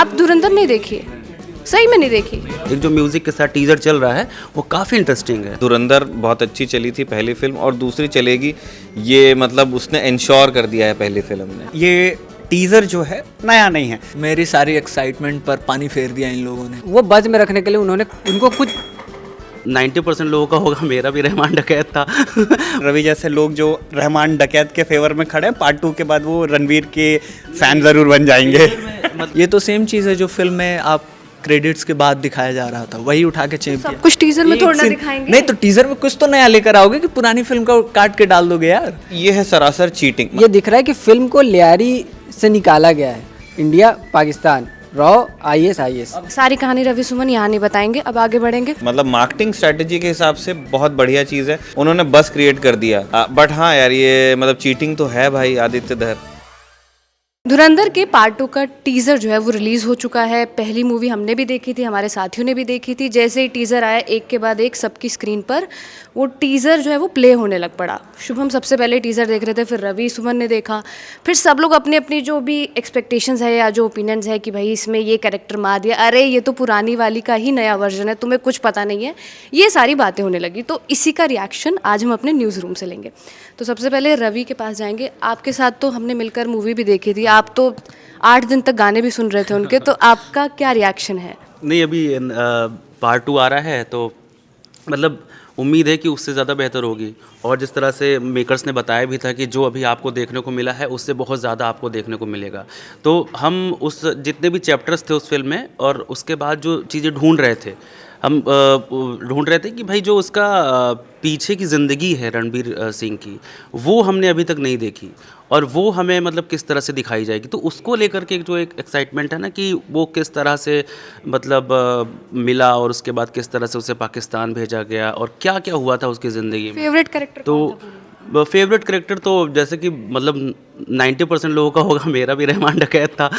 आप धुरंधर नहीं देखिए, सही में नहीं देखी। एक जो म्यूजिक के साथ टीजर चल रहा है वो काफ़ी इंटरेस्टिंग है। धुरंधर बहुत अच्छी चली थी पहली फिल्म, और दूसरी चलेगी ये मतलब उसने इंश्योर कर दिया है पहली फिल्म ने। ये टीज़र जो है नया नहीं है। मेरी सारी एक्साइटमेंट पर पानी फेर दिया इन लोगों ने। वो बज में रखने के लिए उनको कुछ 90% लोगों का होगा, मेरा भी रहमान डकैत था। रवि जैसे लोग जो रहमान डकैत के फेवर में खड़े हैं, पार्ट 2 के बाद वो रणवीर के फैन ज़रूर बन जाएंगे। ये तो सेम चीज़ है जो फिल्म में आप क्रेडिट्स के बाद दिखाया जा रहा था, वही उठा के चेप दिया। सब कुछ टीजर में थोड़ा ना दिखाएंगे। नहीं तो टीजर में कुछ तो नया लेकर आओगे कि पुरानी फिल्म को काट के डाल दोगे यार। ये है सरासर चीटिंग। ये दिख रहा है कि फिल्म को लियारी से निकाला गया है। इंडिया पाकिस्तान रॉ IS सारी कहानी रवि सुमन यहाँ नहीं बताएंगे, अब आगे बढ़ेंगे। मतलब मार्केटिंग स्ट्रेटजी के हिसाब से बहुत बढ़िया चीज़ है, उन्होंने बस क्रिएट कर दिया। बट हाँ यार, ये मतलब चीटिंग तो है भाई। आदित्य धर धुरंधर के पार्ट 2 का टीज़र जो है वो रिलीज़ हो चुका है। पहली मूवी हमने भी देखी थी, हमारे साथियों ने भी देखी थी। जैसे ही टीज़र आया एक के बाद एक सबकी स्क्रीन पर वो टीज़र जो है वो प्ले होने लग पड़ा। शुभम सबसे पहले टीज़र देख रहे थे, फिर रवि सुमन ने देखा, फिर सब लोग अपनी अपनी जो भी एक्सपेक्टेशंस है या जो ओपिनियंस है कि भाई इसमें ये कैरेक्टर मार दिया, अरे ये तो पुरानी वाली का ही नया वर्जन है, तुम्हें कुछ पता नहीं है, ये सारी बातें होने लगी। तो इसी का रिएक्शन आज हम अपने न्यूज़ रूम से लेंगे। तो सबसे पहले रवि के पास जाएंगे। आपके साथ तो हमने मिलकर मूवी भी देखी थी, आप तो 8 दिन तक गाने भी सुन रहे थे उनके, तो आपका क्या रिएक्शन है? नहीं, अभी पार्ट 2 आ रहा है तो मतलब उम्मीद है कि उससे ज़्यादा बेहतर होगी। और जिस तरह से मेकर्स ने बताया भी था कि जो अभी आपको देखने को मिला है उससे बहुत ज़्यादा आपको देखने को मिलेगा। तो हम उस जितने भी चैप्टर्स थे उस फिल्म में और उसके बाद जो चीज़ें ढूंढ रहे थे, हम ढूंढ रहे थे कि भाई जो उसका पीछे की ज़िंदगी है रणवीर सिंह की, वो हमने अभी तक नहीं देखी और वो हमें मतलब किस तरह से दिखाई जाएगी। तो उसको लेकर के जो एक एक्साइटमेंट है ना कि वो किस तरह से मतलब मिला और उसके बाद किस तरह से उसे पाकिस्तान भेजा गया और क्या क्या हुआ था उसकी ज़िंदगी में। फेवरेट कैरेक्टर तो फेवरेट कैरेक्टर तो जैसे कि मतलब 90% लोगों का होगा, मेरा भी रहमान डकैत था।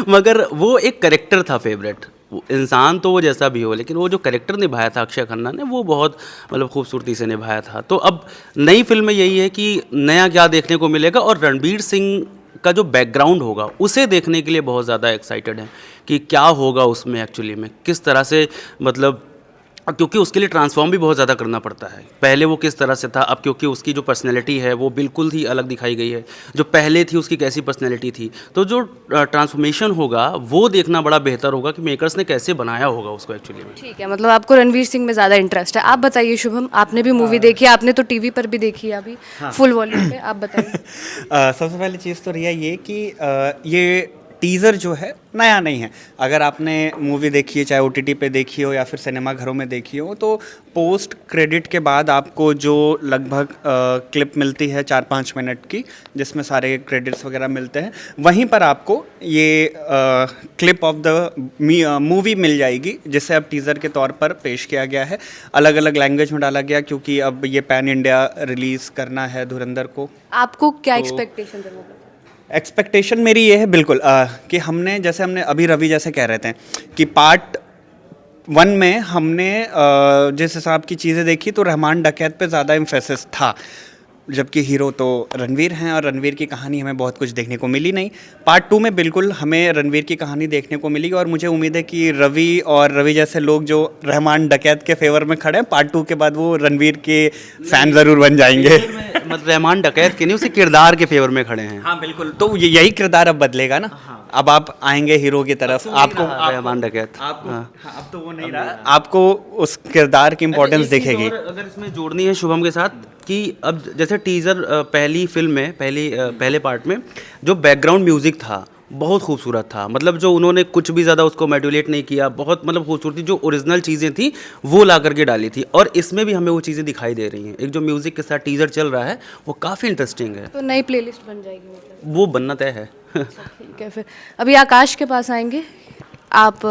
मगर वो एक कैरेक्टर था फेवरेट। इंसान तो वो जैसा भी हो, लेकिन वो जो कैरेक्टर निभाया था अक्षय खन्ना ने, वो बहुत मतलब खूबसूरती से निभाया था। तो अब नई फिल्म में यही है कि नया क्या देखने को मिलेगा और रणवीर सिंह का जो बैकग्राउंड होगा उसे देखने के लिए बहुत ज़्यादा एक्साइटेड है कि क्या होगा उसमें एक्चुअली में, किस तरह से मतलब, क्योंकि उसके लिए ट्रांसफॉर्म भी बहुत ज़्यादा करना पड़ता है। पहले वो किस तरह से था, अब क्योंकि उसकी जो पर्सनैलिटी है वो बिल्कुल ही अलग दिखाई गई है। जो पहले थी उसकी कैसी पर्सनैलिटी थी, तो जो ट्रांसफॉर्मेशन होगा वो देखना बड़ा बेहतर होगा कि मेकर्स ने कैसे बनाया होगा उसको एक्चुअली में। ठीक है, मतलब आपको रणवीर सिंह में ज़्यादा इंटरेस्ट है। आप बताइए शुभम, आपने भी मूवी देखी है, आपने तो टीवी पर भी देखी है अभी फुल वॉल्यूम पे, आप बताइए। सबसे पहली चीज़ तो रिया ये कि ये टीज़र जो है नया नहीं है। अगर आपने मूवी देखी है, चाहे OTT पे देखी हो या फिर सिनेमा घरों में देखी हो, तो पोस्ट क्रेडिट के बाद आपको जो लगभग क्लिप मिलती है 4-5 मिनट की, जिसमें सारे क्रेडिट्स वगैरह मिलते हैं, वहीं पर आपको ये क्लिप ऑफ द मूवी मिल जाएगी, जिसे अब टीज़र के तौर पर पेश किया गया है। अलग अलग लैंग्वेज में डाला गया क्योंकि अब ये पैन इंडिया रिलीज़ करना है धुरंधर को। आपको क्या एक्सपेक्टेशन है? एक्सपेक्टेशन मेरी ये है बिल्कुल कि हमने अभी रवि जैसे कह रहे थे कि पार्ट 1 में हमने जिस हिसाब की चीज़ें देखी तो रहमान डकैत पे ज़्यादा एम्फेसिस था, जबकि हीरो तो रणवीर हैं और रणवीर की कहानी हमें बहुत कुछ देखने को मिली नहीं। पार्ट 2 में बिल्कुल हमें रणवीर की कहानी देखने को मिलेगी और मुझे उम्मीद है कि रवि जैसे लोग जो रहमान डकैत के फेवर में खड़े हैं, पार्ट 2 के बाद वो रणवीर के फैन ज़रूर बन जाएंगे। मतलब रहमान डकैत के नहीं, उसे किरदार के फेवर में खड़े हैं। हाँ बिल्कुल, तो यही किरदार अब बदलेगा ना। अब आप आएंगे हीरो की तरफ, आपको रहमान डकैत आपको अब तो वो नहीं रहा, आपको उस किरदार की इम्पोर्टेंस दिखेगी। अगर इसमें जोड़नी है शुभम के साथ कि अब जैसे टीज़र पहली फिल्म में पहले पार्ट में जो बैकग्राउंड म्यूज़िक था बहुत खूबसूरत था। मतलब जो उन्होंने कुछ भी ज़्यादा उसको मॉड्यूलेट नहीं किया, बहुत मतलब खूबसूरती जो ओरिजिनल चीज़ें थी वो ला करके डाली थी और इसमें भी हमें वो चीज़ें दिखाई दे रही हैं। एक जो म्यूज़िक के साथ टीज़र चल रहा है वो काफ़ी इंटरेस्टिंग है। तो नई प्लेलिस्ट बन जाएगी मतलब? वो बनना तय है। ठीक है, फिर अभी आकाश के पास आएंगे। आप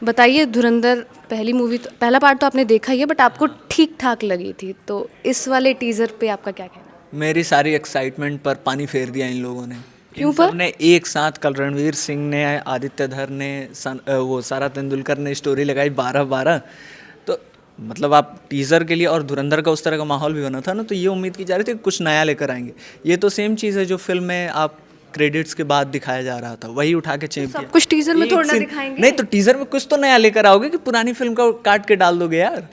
बताइए, धुरंधर पहली मूवी तो पहला पार्ट तो आपने देखा ही है, बट आपको ठीक ठाक लगी थी, तो इस वाले टीज़र पे आपका क्या कहना है? मेरी सारी एक्साइटमेंट पर पानी फेर दिया इन लोगों ने। क्यों पर? ने एक साथ कल रणवीर सिंह ने, आदित्य धर ने, वो सारा तेंदुलकर ने स्टोरी लगाई 12-12। तो मतलब आप टीज़र के लिए और धुरंधर का उस तरह का माहौल भी बना था ना, तो ये उम्मीद की जा रही थी कि कुछ नया लेकर आएंगे। ये तो सेम चीज़ है जो फिल्म में आप क्रेडिट्स के बाद दिखाया जा रहा था, वही उठा के चेप दिया। सब कुछ टीजर में एक थोड़ा ना scene- दिखाएंगे। नहीं तो टीजर में कुछ तो नया लेकर आओगे कि पुरानी फिल्म को काट के डाल दोगे यार।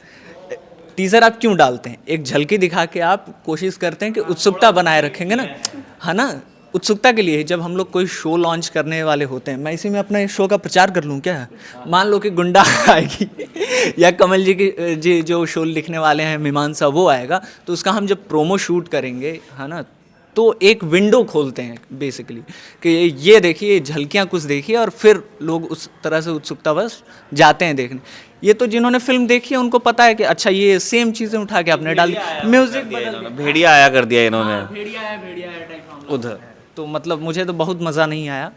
टीजर आप क्यों डालते हैं? एक झलकी दिखा के आप कोशिश करते हैं कि उत्सुकता बनाए रखेंगे ना, है ना। उत्सुकता के लिए जब हम लोग कोई शो लॉन्च करने वाले होते हैं, मैं इसी में अपने शो का प्रचार कर लूँ क्या? मान लो कि गुंडा आएगी या कमल जी जो शो लिखने वाले हैं मीमांसा वो आएगा, तो उसका हम जब प्रोमो शूट करेंगे, है ना, तो एक विंडो खोलते हैं बेसिकली कि ये देखिए झलकियाँ कुछ देखिए, और फिर लोग उस तरह से उत्सुकतावश जाते हैं देखने। ये तो जिन्होंने फिल्म देखी है उनको पता है कि अच्छा ये सेम चीज़ें उठा के आपने डाल दी, म्यूजिक बदल भेड़िया आया कर दिया इन्होंने भेड़िया आया टाइप उधर। तो मतलब मुझे तो बहुत मज़ा नहीं आया।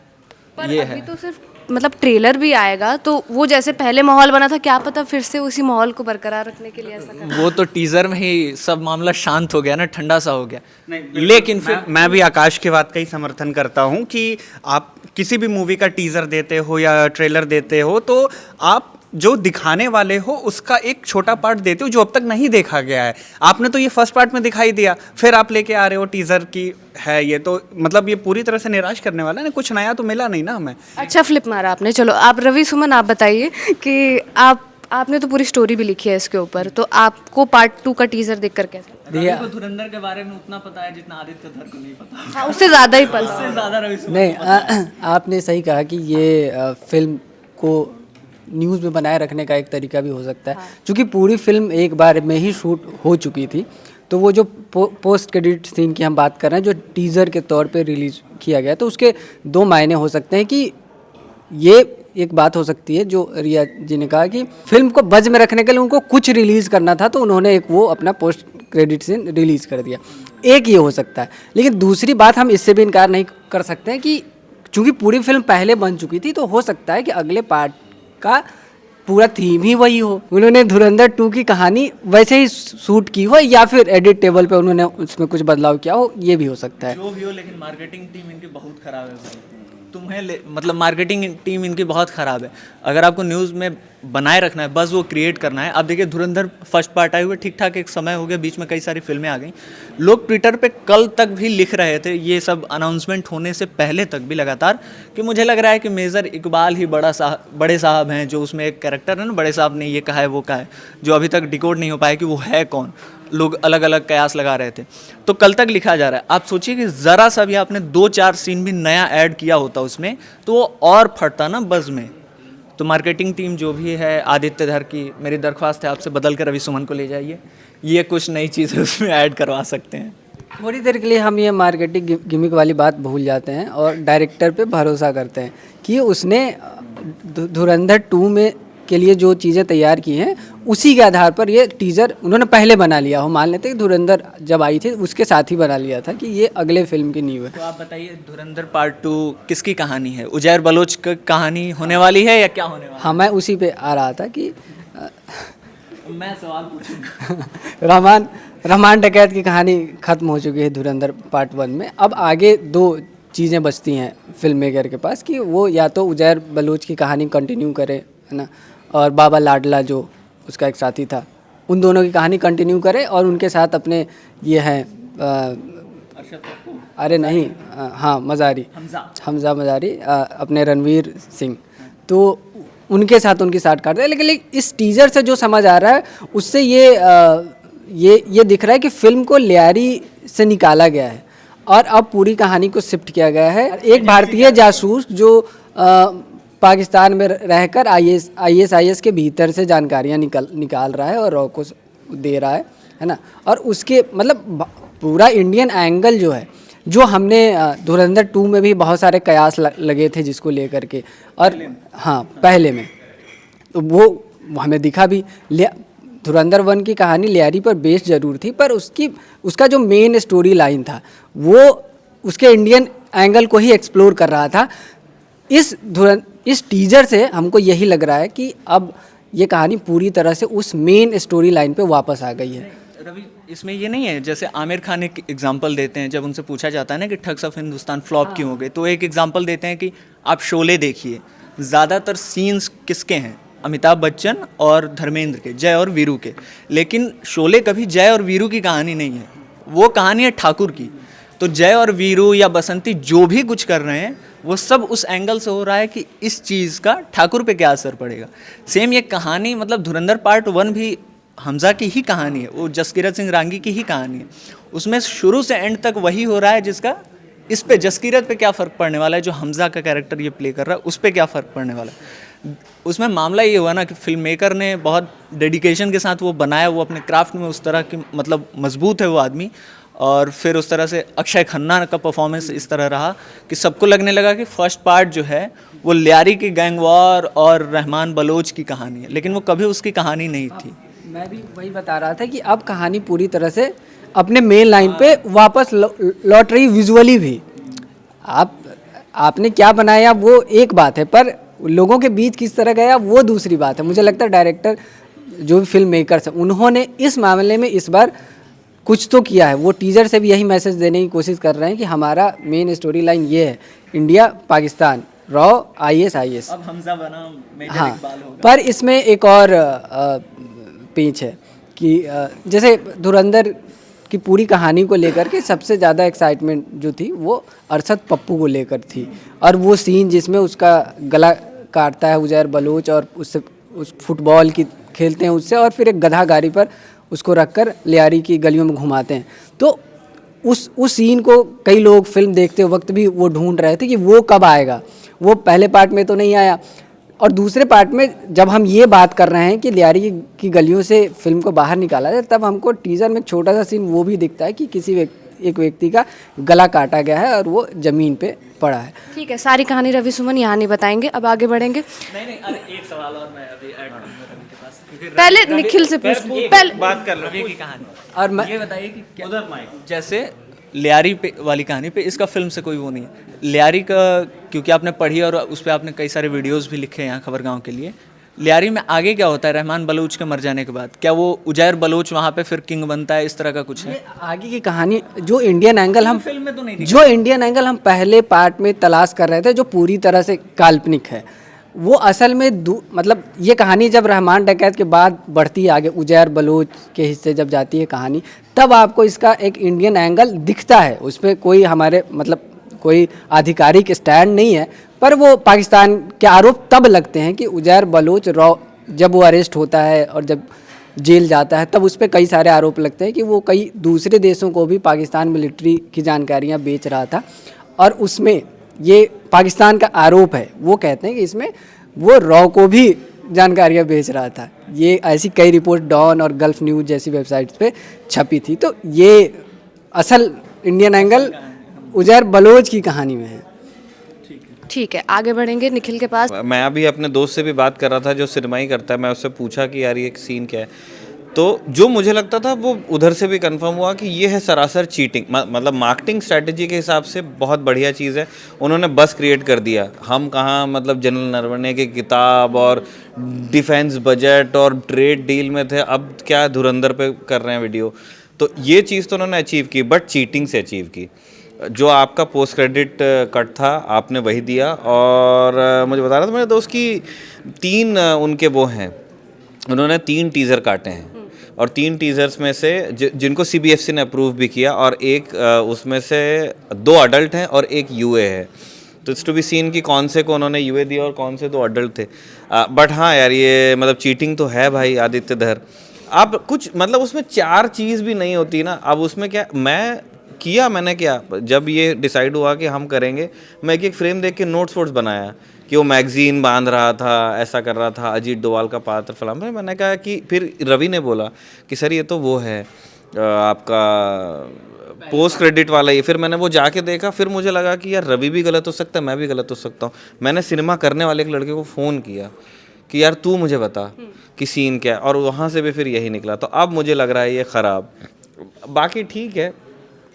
पर ये अभी है तो सिर्फ मतलब ट्रेलर भी आएगा, तो वो जैसे पहले माहौल बना था, क्या पता फिर से उसी माहौल को बरकरार रखने के लिए ऐसा कर। वो तो टीजर में ही सब मामला शांत हो गया ना, ठंडा सा हो गया। लेकिन फिर मैं भी आकाश की बात का ही समर्थन करता हूँ कि आप किसी भी मूवी का टीजर देते हो या ट्रेलर देते हो, तो आप जो दिखाने वाले हो उसका एक छोटा पार्ट देते हो जो अब तक नहीं देखा गया है। आपने तो ये फर्स्ट पार्ट में दिखाई दिया, फिर आप लेके आ रहे हो टीजर की है ये, तो मतलब ये पूरी तरह से निराश करने वाला है ना, कुछ नया तो मिला नहीं ना हमें। अच्छा फ्लिप मारा आपने। चलो आप रवि सुमन आप बताइए कि आपने तो पूरी स्टोरी भी लिखी है इसके ऊपर, तो आपको पार्ट 2 का टीजर देखकर कैसा लगा? देखिए धुरंधर के बारे में उतना पता है जितना आदित्य धर को नहीं पता। हाँ, उससे ज़्यादा ही पता। ज़्यादा रवि नहीं आपने सही कहा कि ये फिल्म को न्यूज़ में बनाए रखने का एक तरीका भी हो सकता है। क्योंकि पूरी फिल्म एक बार में ही शूट हो चुकी थी, तो वो जो पोस्ट क्रेडिट सीन की हम बात कर रहे हैं जो टीज़र के तौर पे रिलीज किया गया, तो उसके 2 मायने हो सकते हैं। कि ये एक बात हो सकती है जो रिया जी ने कहा कि फिल्म को बज में रखने के लिए उनको कुछ रिलीज़ करना था, तो उन्होंने एक वो अपना पोस्ट क्रेडिट सीन रिलीज़ कर दिया। एक ये हो सकता है। लेकिन दूसरी बात हम इससे भी इनकार नहीं कर सकते हैं कि चूँकि पूरी फिल्म पहले बन चुकी थी, तो हो सकता है कि अगले पार्ट का पूरा थीम ही वही हो। उन्होंने धुरंधर 2 की कहानी वैसे ही शूट की हो, या फिर एडिट टेबल पे उन्होंने उसमें कुछ बदलाव किया हो, ये भी हो सकता है। जो भी हो, लेकिन मार्केटिंग टीम इनकी बहुत खराब है भाई। मतलब मार्केटिंग टीम इनकी बहुत ख़राब है। अगर आपको न्यूज़ में बनाए रखना है, बस वो क्रिएट करना है। अब देखिए धुरंधर फर्स्ट पार्ट आए हुए ठीक ठाक एक समय हो गया, बीच में कई सारी फिल्में आ गई। लोग ट्विटर पे कल तक भी लिख रहे थे, ये सब अनाउंसमेंट होने से पहले तक भी लगातार, कि मुझे लग रहा है कि मेजर इकबाल ही बड़े साहब हैं, जो उसमें एक कैरेक्टर है ना, बड़े साहब ने ये कहा है वो कहा है, जो अभी तक डिकोड नहीं हो पाया कि वो है कौन। लोग अलग अलग कयास लगा रहे थे, तो कल तक लिखा जा रहा है। आप सोचिए कि ज़रा सा भी आपने 2-4 सीन भी नया ऐड किया होता उसमें, तो वो और फटता ना बज़ में। तो मार्केटिंग टीम जो भी है आदित्य धर की, मेरी दरख्वास्त है आपसे बदल कर रवि सुमन को ले जाइए, ये कुछ नई चीज़ें उसमें ऐड करवा सकते हैं। थोड़ी देर के लिए हम ये मार्केटिंग गिमिक वाली बात भूल जाते हैं और डायरेक्टर पे भरोसा करते हैं कि उसने धुरंधर 2 में के लिए जो चीज़ें तैयार की हैं उसी के आधार पर ये टीज़र उन्होंने पहले बना लिया हो। मान लेते हैं कि धुरंधर जब आई थी उसके साथ ही बना लिया था कि ये अगले फिल्म की नींव है। तो आप बताइए धुरंधर पार्ट 2 किसकी कहानी है? उजैर बलोच की कहानी होने वाली है या क्या होने वाला हाँ, मैं उसी पे आ रहा था कि मैं सवाल पूछूंगा। रहमान डकैत की कहानी ख़त्म हो चुकी है धुरंधर पार्ट 1 में। अब आगे 2 चीज़ें बचती हैं फिल्म मेकर के पास कि वो या तो उजैर बलोच की कहानी कंटिन्यू करे, है ना, और बाबा लाडला जो उसका एक साथी था, उन दोनों की कहानी कंटिन्यू करे, और उनके साथ अपने ये हैं अरे नहीं हाँ मज़ारी, हमज़ा मज़ारी, अपने रणवीर सिंह, तो उनके साथ उनकी साठ काटते हैं। लेकिन इस टीज़र से जो समझ आ रहा है उससे ये दिख रहा है कि फिल्म को लियारी से निकाला गया है और अब पूरी कहानी को शिफ्ट किया गया है। एक भारतीय जासूस जो पाकिस्तान में रहकर ISIS के भीतर से जानकारियाँ निकाल रहा है और रॉ को दे रहा है ना, और उसके मतलब पूरा इंडियन एंगल जो है, जो हमने धुरंधर 2 में भी बहुत सारे कयास लगे थे जिसको लेकर के, और हाँ पहले में तो वो हमें दिखा भी। धुरंधर 1 की कहानी लियारी पर बेस्ड जरूर थी, पर उसका जो मेन स्टोरी लाइन था वो उसके इंडियन एंगल को ही एक्सप्लोर कर रहा था। इस टीजर से हमको यही लग रहा है कि अब ये कहानी पूरी तरह से उस मेन स्टोरी लाइन पे वापस आ गई है। रवि, इसमें ये नहीं है जैसे आमिर खान एक एग्जांपल देते हैं, जब उनसे पूछा जाता है ना कि ठग्स ऑफ हिंदुस्तान फ्लॉप क्यों हो गए, तो एक एग्जांपल देते हैं कि आप शोले देखिए, ज़्यादातर सीन्स किसके हैं? अमिताभ बच्चन और धर्मेंद्र के, जय और वीरू के। लेकिन शोले कभी जय और वीरू की कहानी नहीं है, वो कहानी है ठाकुर की। तो जय और वीरू या बसंती जो भी कुछ कर रहे हैं वो सब उस एंगल से हो रहा है कि इस चीज़ का ठाकुर पे क्या असर पड़ेगा। सेम ये कहानी मतलब धुरंधर पार्ट 1 भी हमजा की ही कहानी है, वो जसकीरत सिंह रांगी की ही कहानी है। उसमें शुरू से एंड तक वही हो रहा है जिसका इस पे जसकीरत पे क्या फ़र्क पड़ने वाला है, जो हमजा का कैरेक्टर ये प्ले कर रहा है उस पर क्या फ़र्क पड़ने वाला है। उसमें मामला ये हुआ ना कि फिल्म मेकर ने बहुत डेडिकेशन के साथ वो बनाया, वो अपने क्राफ्ट में उस तरह की मतलब मजबूत है वो आदमी, और फिर उस तरह से अक्षय खन्ना का परफॉर्मेंस इस तरह रहा कि सबको लगने लगा कि फर्स्ट पार्ट जो है वो लियारी की गैंग वॉर और रहमान बलोच की कहानी है, लेकिन वो कभी उसकी कहानी नहीं थी। मैं भी वही बता रहा था कि अब कहानी पूरी तरह से अपने मेन लाइन पे वापस लौट रही, विजुअली भी। आपने क्या बनाया वो एक बात है, पर लोगों के बीच किस तरह गया वो दूसरी बात है। मुझे लगता है डायरेक्टर जो भी फिल्म मेकर्स हैं उन्होंने इस मामले में इस बार कुछ तो किया है। वो टीजर से भी यही मैसेज देने की कोशिश कर रहे हैं कि हमारा मेन स्टोरी लाइन ये है, इंडिया पाकिस्तान, रॉ IS। अब हमजा बना मेजर हाँ, इकबाल होगा। पर इसमें एक और पेंच है कि जैसे धुरंधर की पूरी कहानी को लेकर के सबसे ज़्यादा एक्साइटमेंट जो थी वो अरशद पप्पू को लेकर थी, और वो सीन जिसमें उसका गला काटता है उजैर बलोच और उससे उस फुटबॉल की खेलते हैं उससे, और फिर एक गधा गाड़ी पर उसको रखकर लियारी की गलियों में घुमाते हैं। तो उस सीन को कई लोग फिल्म देखते वक्त भी वो ढूंढ रहे थे कि वो कब आएगा। वो पहले पार्ट में तो नहीं आया, और दूसरे पार्ट में जब हम ये बात कर रहे हैं कि लियारी की गलियों से फिल्म को बाहर निकाला जाए, तब हमको टीज़र में एक छोटा सा सीन वो भी दिखता है कि एक व्यक्ति का गला काटा गया है और वो ज़मीन पे पड़ा है। ठीक है, सारी कहानी रवि सुमन यहाँ नहीं बताएंगे, अब आगे बढ़ेंगे। नहीं अरे एक सवाल और मैं अभी ऐड करूंगा रवि के पास, क्योंकि पहले निखिल से पूछ पहले बात कर लो रवि की कहानी। और मैं ये बताइए कि उधर जैसे लियारी पे वाली कहानी पे इसका फिल्म से कोई वो नहीं है। लियारी का क्योंकि आपने पढ़ी और उस पर आपने कई सारे वीडियोस भी लिखे हैं यहाँ खबरगांव के लिए। लियारी में आगे क्या होता है रहमान बलोच के मर जाने के बाद? क्या वो उजैर बलोच वहाँ पे फिर किंग बनता है, इस तरह का कुछ है? आगे की कहानी जो इंडियन एंगल हम फिल्म में तो नहीं जो इंडियन एंगल हम पहले पार्ट में तलाश कर रहे थे, जो पूरी तरह से काल्पनिक है, वो असल में मतलब ये कहानी जब रहमान डकैत के बाद बढ़ती है आगे, उजैर बलोच के हिस्से जब जाती है कहानी, तब आपको इसका एक इंडियन एंगल दिखता है। उस पर कोई हमारे मतलब कोई आधिकारिक स्टैंड नहीं है, पर वो पाकिस्तान के आरोप तब लगते हैं कि उजैर बलोच जब वो अरेस्ट होता है और जब जेल जाता है, तब उस पर कई सारे आरोप लगते हैं कि वो कई दूसरे देशों को भी पाकिस्तान मिलिट्री की जानकारियाँ बेच रहा था, और उसमें ये पाकिस्तान का आरोप है। वो कहते हैं कि इसमें वो रॉ को भी जानकारियाँ बेच रहा था। ये ऐसी कई रिपोर्ट डॉन और गल्फ न्यूज़ जैसी वेबसाइट्स पे छपी थी। तो ये असल इंडियन एंगल उजैर बलोच की कहानी में है। ठीक है, आगे बढ़ेंगे निखिल के पास। मैं अभी अपने दोस्त से भी बात कर रहा था जो सिनेमा ही करता है, मैं उससे पूछा कि यार ये सीन क्या है, तो जो मुझे लगता था वो उधर से भी कंफर्म हुआ कि ये है सरासर चीटिंग। मतलब मार्केटिंग स्ट्रैटेजी के हिसाब से बहुत बढ़िया चीज़ है। उन्होंने बस क्रिएट कर दिया। हम कहाँ मतलब जनरल नरवणे की किताब और डिफेंस बजट और ट्रेड डील में थे, अब क्या धुरंधर पे कर रहे हैं वीडियो। तो ये चीज़ तो उन्होंने अचीव की, बट चीटिंग से अचीव की। जो आपका पोस्ट क्रेडिट कट था आपने वही दिया। और मुझे बता रहा था मेरे दोस्त की 3 उनके वो हैं, उन्होंने 3 टीज़र काटे हैं, और 3 टीज़र्स में से जिनको CBFC ने अप्रूव भी किया, और एक उसमें से 2 अडल्ट हैं और एक UA है। तो इट्स टू बी सीन कि कौन से को उन्होंने UA दिया और कौन से 2 अडल्ट थे। बट हाँ यार, ये मतलब चीटिंग तो है भाई आदित्य धर। अब कुछ मतलब उसमें 4 चीज़ भी नहीं होती ना। अब उसमें क्या मैंने क्या जब ये डिसाइड हुआ कि हम करेंगे, मैं एक फ्रेम देख के नोट्स बनाया कि वो मैगजीन बांध रहा था, ऐसा कर रहा था, अजीत डोवाल का पात्र फलाम। मैंने कहा कि फिर रवि ने बोला कि सर ये तो वो है आपका पोस्ट क्रेडिट वाला ही। फिर मैंने वो जाके देखा, फिर मुझे लगा कि यार रवि भी गलत हो सकता है, मैं भी गलत हो सकता हूँ। मैंने सिनेमा करने वाले एक लड़के को फ़ोन किया कि यार तू मुझे बता कि सीन क्या है, और वहाँ से भी फिर यही निकला। तो अब मुझे लग रहा है ये ख़राब। बाकी ठीक है,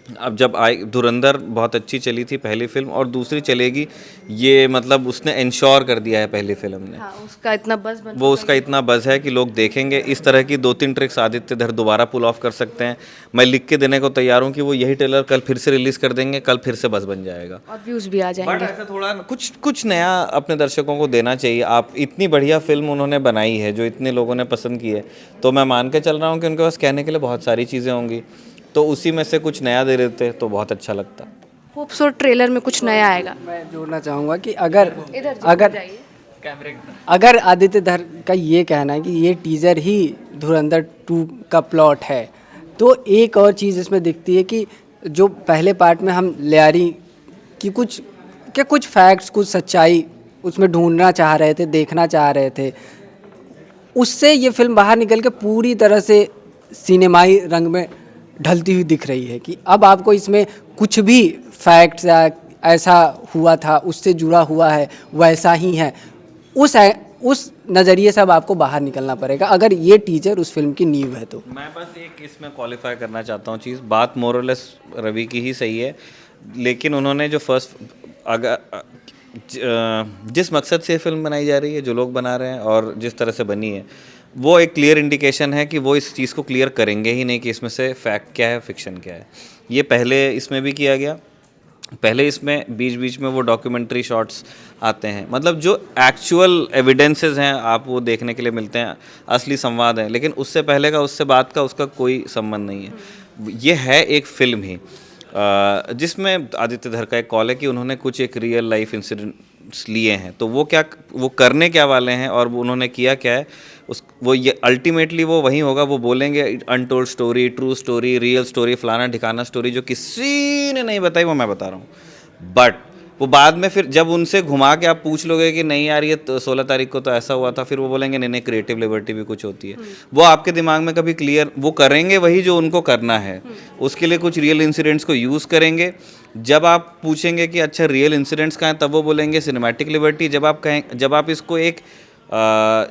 अब जब धुरंधर बहुत अच्छी चली थी पहली फिल्म, और दूसरी चलेगी, ये मतलब उसने इंश्योर कर दिया है पहली फिल्म ने। हाँ, उसका इतना बज़ बन वो उसका इतना बज़ है कि लोग देखेंगे। इस तरह की 2-3 ट्रिक्स आदित्य धर दोबारा पुल ऑफ कर सकते हैं। मैं लिख के देने को तैयार हूँ कि वो यही ट्रेलर कल फिर से रिलीज़ कर देंगे, कल फिर से बज़ बन जाएगा और व्यूज़ भी आ जाएंगे। बट ऐसा थोड़ा कुछ नया अपने दर्शकों को देना चाहिए। आप इतनी बढ़िया फिल्म उन्होंने बनाई है जो इतने लोगों ने पसंद की है, तो मैं मान के चल रहा हूँ कि उनके पास कहने के लिए बहुत सारी चीज़ें होंगी। तो उसी में से कुछ नया दे देते तो बहुत अच्छा लगता। होप्स और ट्रेलर में कुछ नया आएगा। मैं जोड़ना चाहूँगा कि अगर आदित्य धर का ये कहना है कि ये टीज़र ही धुरंधर 2 का प्लॉट है, तो एक और चीज़ इसमें दिखती है कि जो पहले पार्ट में हम लियारी की कुछ फैक्ट्स, कुछ सच्चाई उसमें ढूंढना चाह रहे थे, देखना चाह रहे थे, उससे ये फिल्म बाहर निकल के पूरी तरह से सिनेमाई रंग में ढलती हुई दिख रही है कि अब आपको इसमें कुछ भी फैक्ट्स या ऐसा हुआ था उससे जुड़ा हुआ है वैसा ही है, उस नज़रिए से अब आपको बाहर निकलना पड़ेगा अगर ये टीजर उस फिल्म की नींव है तो। मैं बस एक इसमें क्वालिफाई करना चाहता हूँ चीज़, बात मोरलेस रवि की ही सही है, लेकिन उन्होंने जो जिस मकसद से फिल्म बनाई जा रही है, जो लोग बना रहे हैं और जिस तरह से बनी है, वो एक क्लियर इंडिकेशन है कि वो इस चीज़ को क्लियर करेंगे ही नहीं कि इसमें से फैक्ट क्या है, फिक्शन क्या है। ये पहले इसमें भी किया गया, पहले इसमें बीच बीच में वो डॉक्यूमेंट्री शॉट्स आते हैं, मतलब जो एक्चुअल एविडेंसेस हैं आप वो देखने के लिए मिलते हैं, असली संवाद है, लेकिन उससे पहले का उससे बाद का उसका कोई संबंध नहीं है। ये है एक फ़िल्म ही जिसमें आदित्य धर का एक कॉल है कि उन्होंने कुछ एक रियल लाइफ इंसिडेंट्स लिए हैं, तो वो करने क्या वाले हैं और वो उन्होंने किया क्या है, वो ये अल्टीमेटली वो वही होगा, वो बोलेंगे untold story, true story, real story, फलाना ठिकाना स्टोरी जो किसी ने नहीं बताई वो मैं बता रहा हूँ। बट वो बाद में फिर जब उनसे घुमा के आप पूछ लोगे कि नहीं यार ये 16 तारीख को तो ऐसा हुआ था, फिर वो बोलेंगे नहीं नहीं क्रिएटिव लिबर्टी भी कुछ होती है। वो आपके दिमाग में कभी क्लियर, वो करेंगे वही जो उनको करना है, उसके लिए कुछ रियल इंसिडेंट्स को यूज़ करेंगे। जब आप पूछेंगे कि अच्छा रियल इंसिडेंट्स कहाँ हैं, तब वो बोलेंगे सिनेमैटिक लिबर्टी। जब आप इसको एक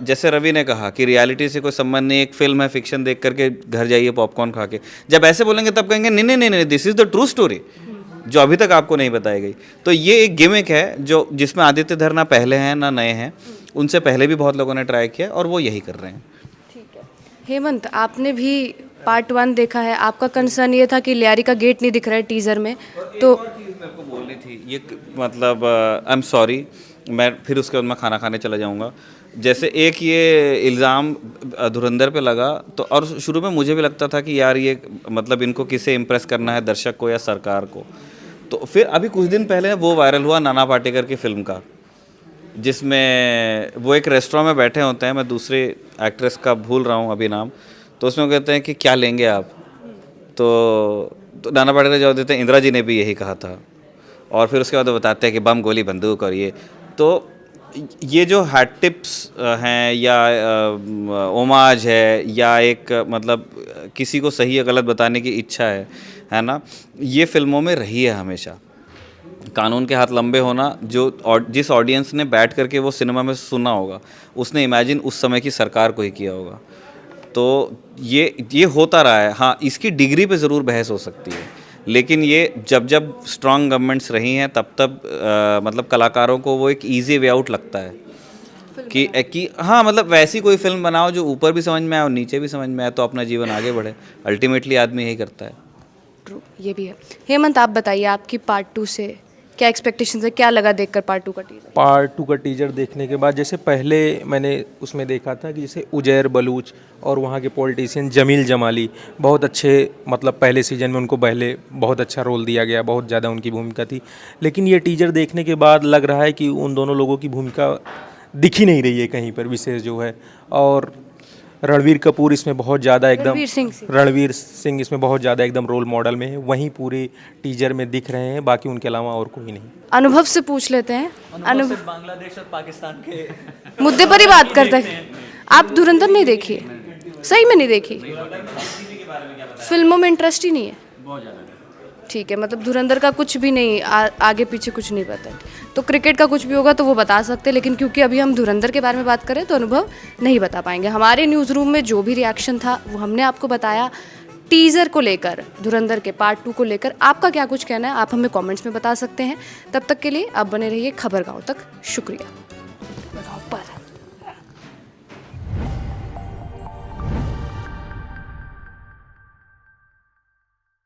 जैसे रवि ने कहा कि रियलिटी से कोई संबंध नहीं, एक फिल्म है, फिक्शन देख करके घर जाइए पॉपकॉर्न खा के, जब ऐसे बोलेंगे तब कहेंगे नहीं नहीं नहीं नहीं this is the true story जो अभी तक आपको नहीं बताई गई। तो ये एक गिमिक है जो जिसमें आदित्य धर ना पहले हैं ना नए हैं, उनसे पहले भी बहुत लोगों ने ट्राई किया और वो यही कर रहे हैं। ठीक है हेमंत, आपने भी पार्ट 1 देखा है, आपका कंसर्न ये था कि लियारी का गेट नहीं दिख रहा है टीज़र में, तो चीज़ मेरे को बोलनी थी ये, मतलब आई एम सॉरी, मैं फिर उसके बाद मैं खाना खाने चला जाऊंगा। जैसे एक ये इल्ज़ाम धुरंधर पे लगा, तो और शुरू में मुझे भी लगता था कि यार ये मतलब इनको किसे इम्प्रेस करना है, दर्शक को या सरकार को। तो फिर अभी कुछ दिन पहले वो वायरल हुआ नाना पाटेकर की फ़िल्म का, जिसमें वो एक रेस्टोरेंट में बैठे होते हैं, मैं दूसरे एक्ट्रेस का भूल रहा हूँ अभी नाम, तो उसमें कहते हैं कि क्या लेंगे आप, तो नाना पाटेकर जवाब देते हैं इंदिरा जी ने भी यही कहा था, और फिर उसके बाद वो बताते हैं कि बम गोली बंदूक और तो ये जो हैट टिप्स हैं या ओमाज है या एक मतलब किसी को सही या गलत बताने की इच्छा है ना, ये फिल्मों में रही है हमेशा। कानून के हाथ लंबे होना, जिस ऑडियंस ने बैठ करके वो सिनेमा में सुना होगा उसने इमेजिन उस समय की सरकार को ही किया होगा। तो ये होता रहा है। हाँ, इसकी डिग्री पे ज़रूर बहस हो सकती है, लेकिन ये जब स्ट्रांग गवर्नमेंट्स रही हैं तब मतलब कलाकारों को वो एक इजी वे आउट लगता है कि हाँ मतलब वैसी कोई फिल्म बनाओ जो ऊपर भी समझ में आए और नीचे भी समझ में आए, तो अपना जीवन आगे बढ़े। अल्टीमेटली आदमी यही करता है। ट्रू, ये भी है। हेमंत, आप बताइए आपकी पार्ट 2 से क्या एक्सपेक्टेशंस है, क्या लगा देखकर पार्ट 2 का टीजर? पार्ट 2 का टीजर देखने के बाद, जैसे पहले मैंने उसमें देखा था कि जैसे उजैर बलूच और वहाँ के पॉलिटिशियन जमील जमाली बहुत अच्छे, मतलब पहले सीजन में उनको पहले बहुत अच्छा रोल दिया गया, बहुत ज़्यादा उनकी भूमिका थी। लेकिन ये टीजर देखने के बाद लग रहा है कि उन दोनों लोगों की भूमिका दिख ही नहीं रही है कहीं पर विशेष जो है। और रणवीर कपूर इसमें बहुत ज़्यादा एकदम, रणवीर सिंह इसमें बहुत ज़्यादा एकदम रोल मॉडल में है, वहीं पूरे टीजर में दिख रहे हैं, बाकी उनके अलावा और कोई नहीं। अनुभव से पूछ लेते हैं। अनुभव सिर्फ बांग्लादेश और पाकिस्तान के मुद्दे पर ही बात करते हैं। आप धुरंधर नहीं देखी है? सही में नहीं देखी? फिल्मों में इंटरेस्ट ही नहीं है? ठीक है, मतलब धुरंधर का कुछ भी नहीं, आगे पीछे कुछ नहीं पता है। तो क्रिकेट का कुछ भी होगा तो वो बता सकते हैं, लेकिन क्योंकि अभी हम धुरंधर के बारे में बात करें तो अनुभव नहीं बता पाएंगे। हमारे न्यूज़ रूम में जो भी रिएक्शन था वो हमने आपको बताया टीज़र को लेकर, धुरंधर के पार्ट 2 को लेकर। आपका क्या कुछ कहना है आप हमें कमेंट्स में बता सकते हैं। तब तक के लिए आप बने रहिए खबरगांव तक। शुक्रिया।